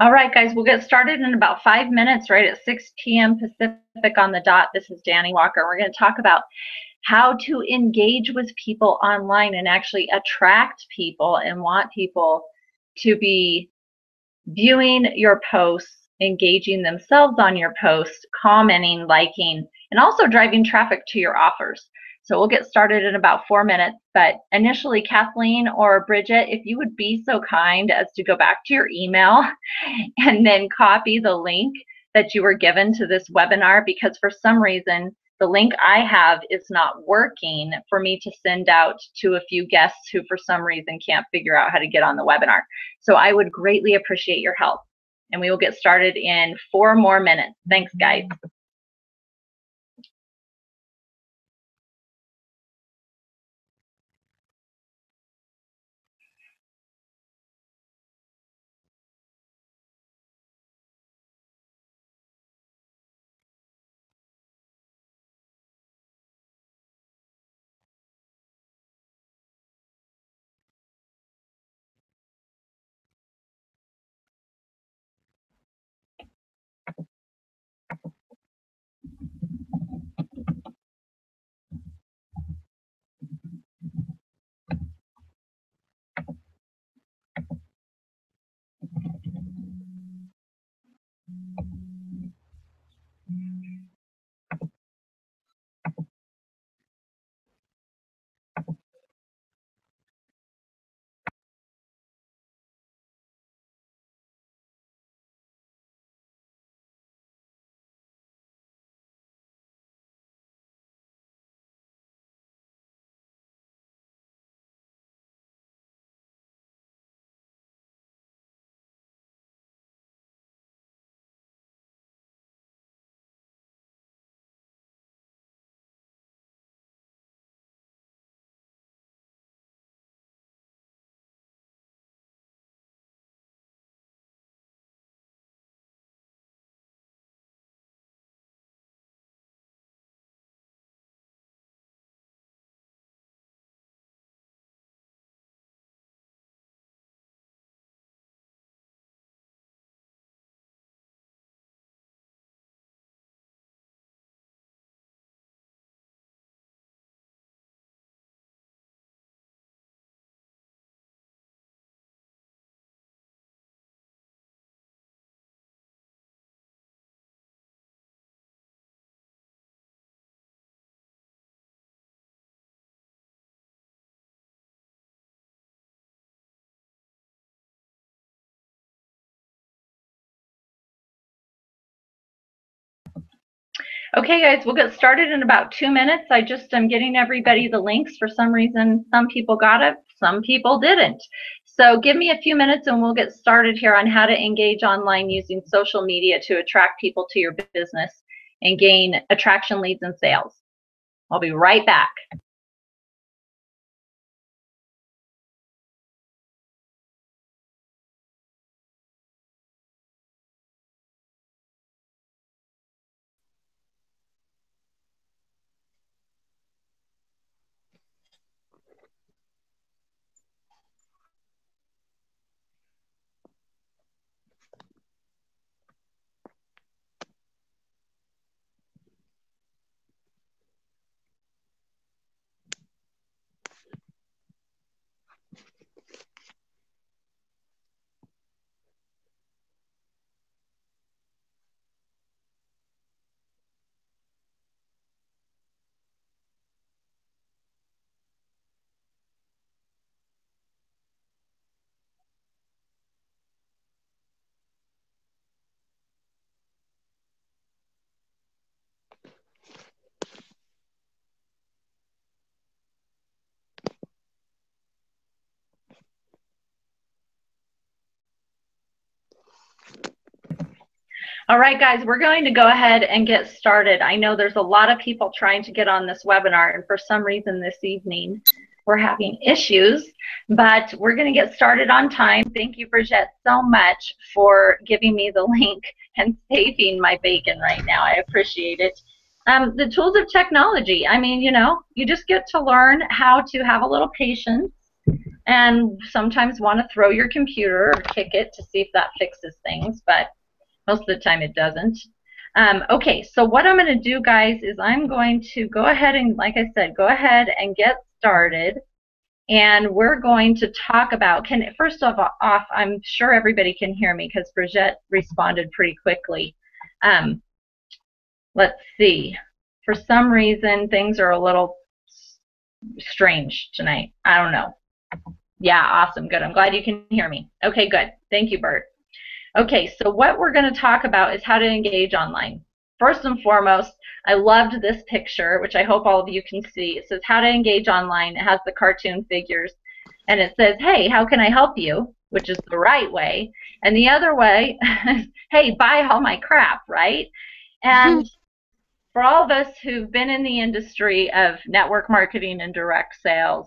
All right, guys, we'll get started in about 5 minutes, right at 6 p.m. Pacific on the dot. This is Danny Walker. We're going to talk about how to engage with people online and actually attract people and want people to be viewing your posts, engaging themselves on your posts, commenting, liking, and also driving traffic to your offers. So we'll get started in about 4 minutes, but initially, Kathleen or Bridget, if you would be so kind as to go back to your email and then copy the link that you were given to this webinar, because for some reason, the link I have is not working for me to send out to a few guests who for some reason can't figure out how to get on the webinar. So I would greatly appreciate your help. And we will get started in 4 more minutes. Thanks, guys. Okay, guys, we'll get started in about 2 minutes. I just am getting everybody the links. For some reason, some people got it, some people didn't. So give me a few minutes and we'll get started here on how to engage online using social media to attract people to your business and gain attraction, leads, and sales. I'll be right back. All right, guys, we're going to go ahead and get started. I know there's a lot of people trying to get on this webinar, and for some reason this evening we're having issues, but we're going to get started on time. Thank you, Brigitte, so much for giving me the link and saving my bacon right now. I appreciate it. The tools of technology. I mean, you know, you just get to learn how to have a little patience and sometimes want to throw your computer or kick it to see if that fixes things, but most of the time it doesn't. Okay, so what I'm going to do, guys, is I'm going to go ahead and, like I said, go ahead and get started. And we're going to talk about, first off, I'm sure everybody can hear me because Brigitte responded pretty quickly. Let's see. For some reason, things are a little strange tonight. I don't know. Yeah, awesome. Good. I'm glad you can hear me. Okay, good. Thank you, Bert. Okay, so what we're going to talk about is how to engage online. First and foremost, I loved this picture, which I hope all of you can see. It says how to engage online. It has the cartoon figures. And it says, hey, how can I help you? Which is the right way. And the other way is, hey, buy all my crap, right? And for all of us who've been in the industry of network marketing and direct sales,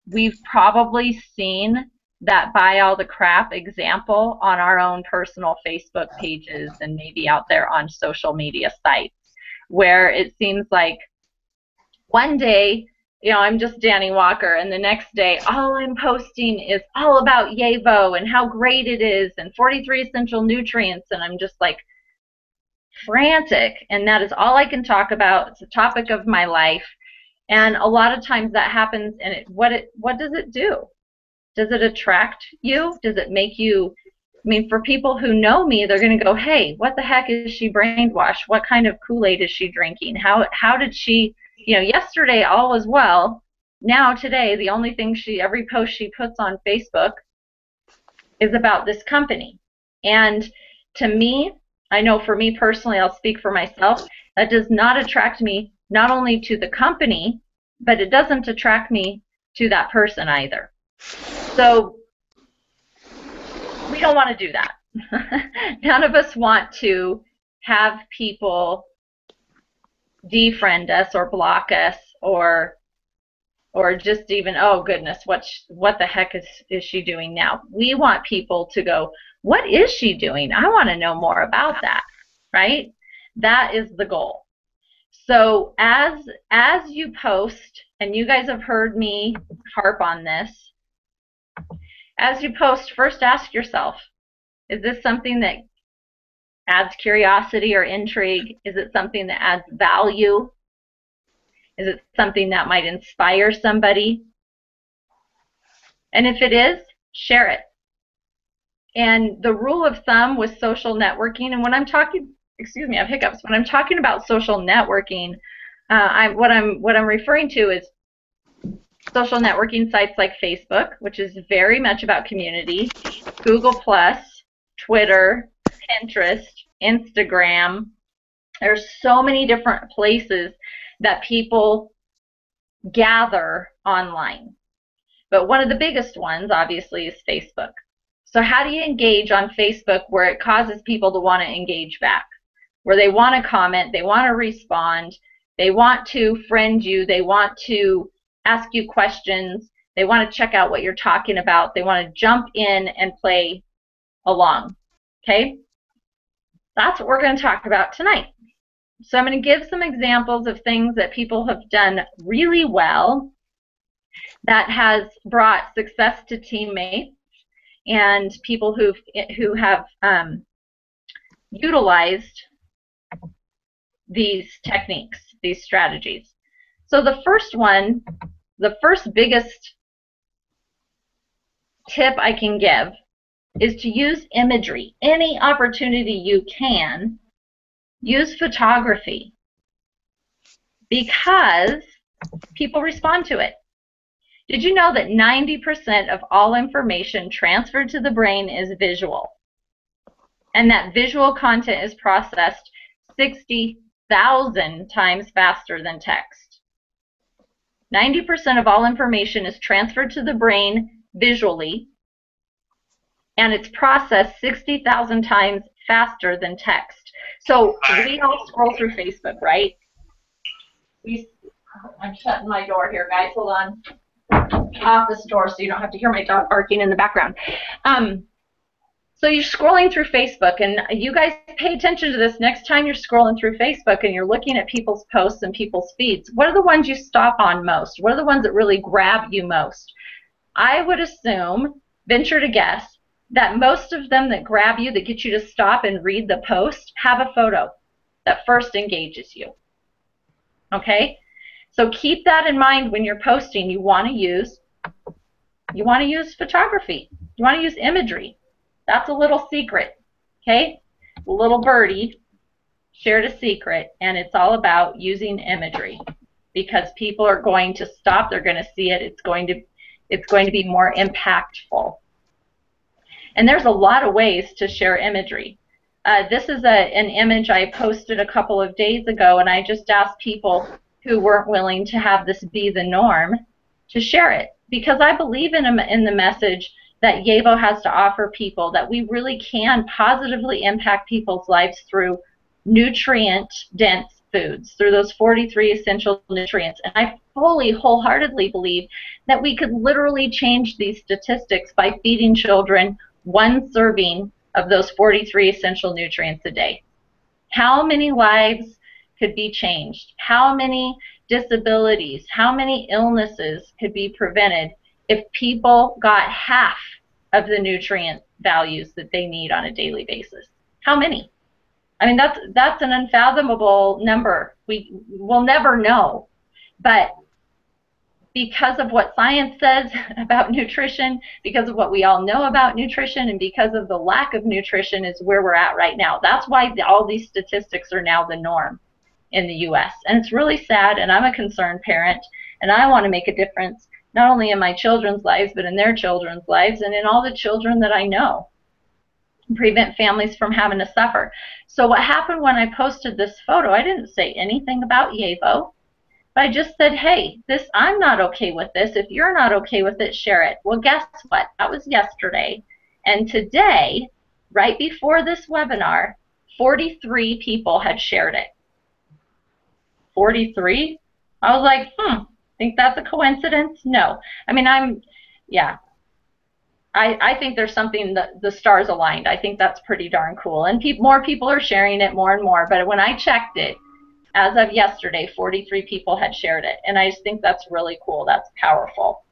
we've probably seen that buy all the crap example on our own personal Facebook pages and maybe out there on social media sites, where it seems like one day, you know, I'm just Danny Walker, and the next day all I'm posting is all about YAVO and how great it is and 43 essential nutrients, and I'm just like frantic, and that is all I can talk about. It's a topic of my life. And a lot of times that happens, and what does it do? Does it attract you? Does it make you, I mean, for people who know me, they're going to go, hey, what the heck is she brainwashed? What kind of Kool-Aid is she drinking? How did she, you know, yesterday all was well. Now today, the only thing every post she puts on Facebook is about this company. And to me, I know for me personally, I'll speak for myself, that does not attract me not only to the company, but it doesn't attract me to that person either. So we don't want to do that. None of us want to have people defriend us or block us or just even, oh goodness, what the heck is she doing now? We want people to go, what is she doing? I want to know more about that, right? That is the goal. So as you post, and you guys have heard me harp on this, as you post, first ask yourself, is this something that adds curiosity or intrigue? Is it something that adds value? Is it something that might inspire somebody? And if it is, share it. And the rule of thumb with social networking, and when I'm talking, excuse me, I have hiccups. When I'm talking about social networking, what I'm referring to is social networking sites like Facebook, which is very much about community, Google+, Twitter, Pinterest, Instagram, There's so many different places that people gather online. But one of the biggest ones, obviously, is Facebook. So how do you engage on Facebook where it causes people to want to engage back? Where they want to comment, they want to respond, they want to friend you, they want to ask you questions, they want to check out what you're talking about, they want to jump in and play along. Okay? That's what we're going to talk about tonight. So I'm going to give some examples of things that people have done really well that has brought success to teammates and people who have utilized these techniques, these strategies. So the first one, the first biggest tip I can give is to use imagery. Any opportunity you can, use photography because people respond to it. Did you know that 90% of all information transferred to the brain is visual? And that visual content is processed 60,000 times faster than text. 90% of all information is transferred to the brain visually, and it's processed 60,000 times faster than text. So we all scroll through Facebook, right? I'm shutting my door here, guys. Hold on. Office door so you don't have to hear my dog barking in the background. So you're scrolling through Facebook, and you guys pay attention to this next time you're scrolling through Facebook and you're looking at people's posts and people's feeds. What are the ones you stop on most? What are the ones that really grab you most? I would assume, venture to guess, that most of them that grab you, that get you to stop and read the post, have a photo that first engages you. Okay? So keep that in mind when you're posting. You want to use photography. You want to use imagery. That's a little secret, okay? A little birdie shared a secret, and it's all about using imagery because people are going to stop. They're going to see it. It's going to be more impactful. And there's a lot of ways to share imagery. This is an image I posted a couple of days ago, and I just asked people who weren't willing to have this be the norm to share it because I believe in the message that YAVO has to offer people, that we really can positively impact people's lives through nutrient-dense foods, through those 43 essential nutrients. And I fully, wholeheartedly believe that we could literally change these statistics by feeding children one serving of those 43 essential nutrients a day. How many lives could be changed? How many disabilities, how many illnesses could be prevented if people got half of the nutrient values that they need on a daily basis? How many? I mean, that's an unfathomable number. We'll never know. But because of what science says about nutrition, because of what we all know about nutrition, and because of the lack of nutrition is where we're at right now. That's why all these statistics are now the norm in the U.S. And it's really sad, and I'm a concerned parent, and I want to make a difference not only in my children's lives, but in their children's lives and in all the children that I know. Prevent families from having to suffer. So what happened when I posted this photo, I didn't say anything about YAVO. But I just said, hey, I'm not okay with this. If you're not okay with it, share it. Well, guess what? That was yesterday. And today, right before this webinar, 43 people had shared it. 43? I was like, think that's a coincidence? No. I mean, I think there's something that the stars aligned. I think that's pretty darn cool. And more people are sharing it more and more. But when I checked it, as of yesterday, 43 people had shared it. And I just think that's really cool. That's powerful.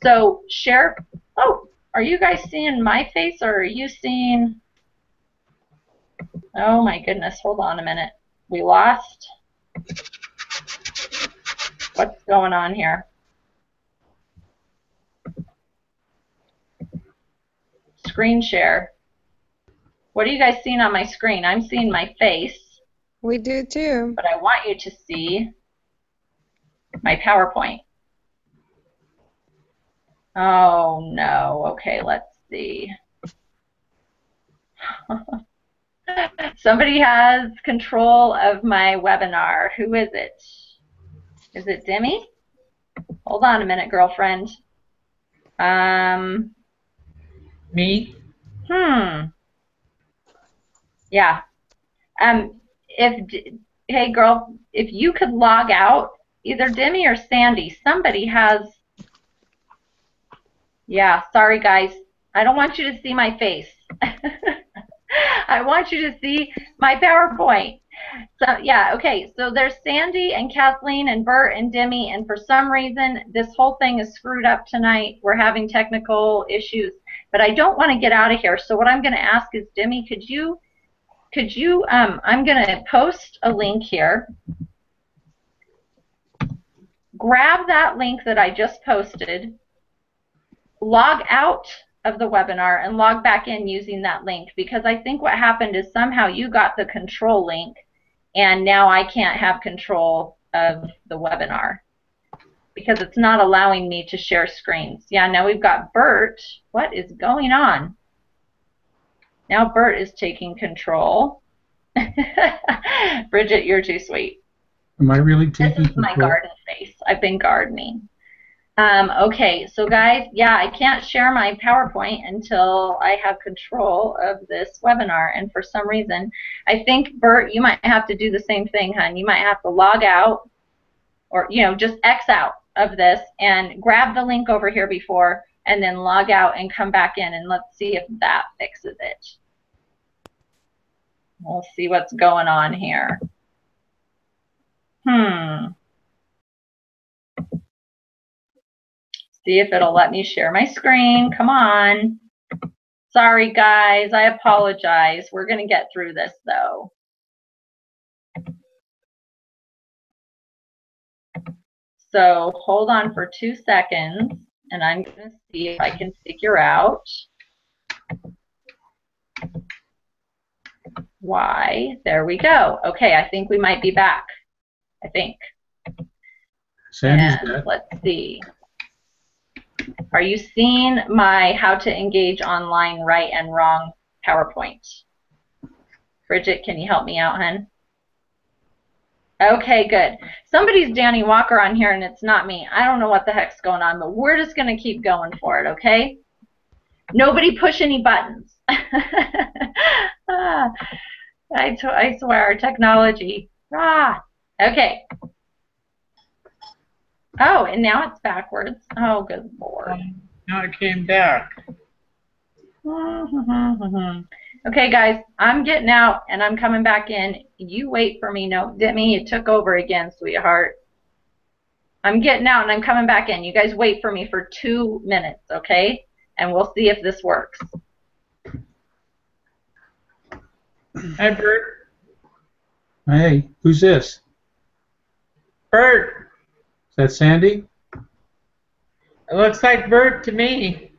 So share. Oh, are you guys seeing my face or are you seeing? Oh my goodness. Hold on a minute. We lost. What's going on here? Screen share. What are you guys seeing on my screen? I'm seeing my face. We do too. But I want you to see my PowerPoint. Oh no. Okay, let's see. Somebody has control of my webinar. Who is it? Is it Demi? Hold on a minute, girlfriend. Me? Yeah. Hey girl, if you could log out, either Demi or Sandy, somebody has. Yeah, sorry guys. I don't want you to see my face. I want you to see my PowerPoint. So yeah, okay, so there's Sandy and Kathleen and Bert and Demi, and for some reason this whole thing is screwed up tonight. We're having technical issues, but I don't want to get out of here. So what I'm going to ask is, Demi, could you I'm going to post a link here. Grab that link that I just posted, log out of the webinar and log back in using that link, because I think what happened is somehow you got the control link and now I can't have control of the webinar because it's not allowing me to share screens. Yeah, now we've got Bert. What is going on? Now Bert is taking control. Bridget, you're too sweet. Am I really taking This is my control? garden face. I've been gardening. Okay, so guys, yeah, I can't share my PowerPoint until I have control of this webinar, and for some reason, I think, Bert, you might have to do the same thing, hon. You might have to log out, or, you know, just X out of this and grab the link over here before, and then log out and come back in, and let's see if that fixes it. We'll see what's going on here. See if it'll let me share my screen. Come on. Sorry, guys. I apologize. We're going to get through this, though. So hold on for 2 seconds, and I'm going to see if I can figure out why. There we go. Okay, I think we might be back. I think. Sandy's And back. let's see. Are you seeing my how to engage online right and wrong PowerPoint? Bridget, can you help me out, hon? Okay, good. Somebody's Danny Walker on here and it's not me. I don't know what the heck's going on, but we're just going to keep going for it, okay? Nobody push any buttons. I swear, technology. Okay. Oh, and now it's backwards. Oh, good Lord. Now it came back. Okay, guys, I'm getting out and I'm coming back in. You wait for me. No, Demi, you took over again, sweetheart. I'm getting out and I'm coming back in. You guys wait for me for 2 minutes, okay? And we'll see if this works. Hi, Bert. Hey, who's this? Bert. Is that Sandy? It looks like Bert to me.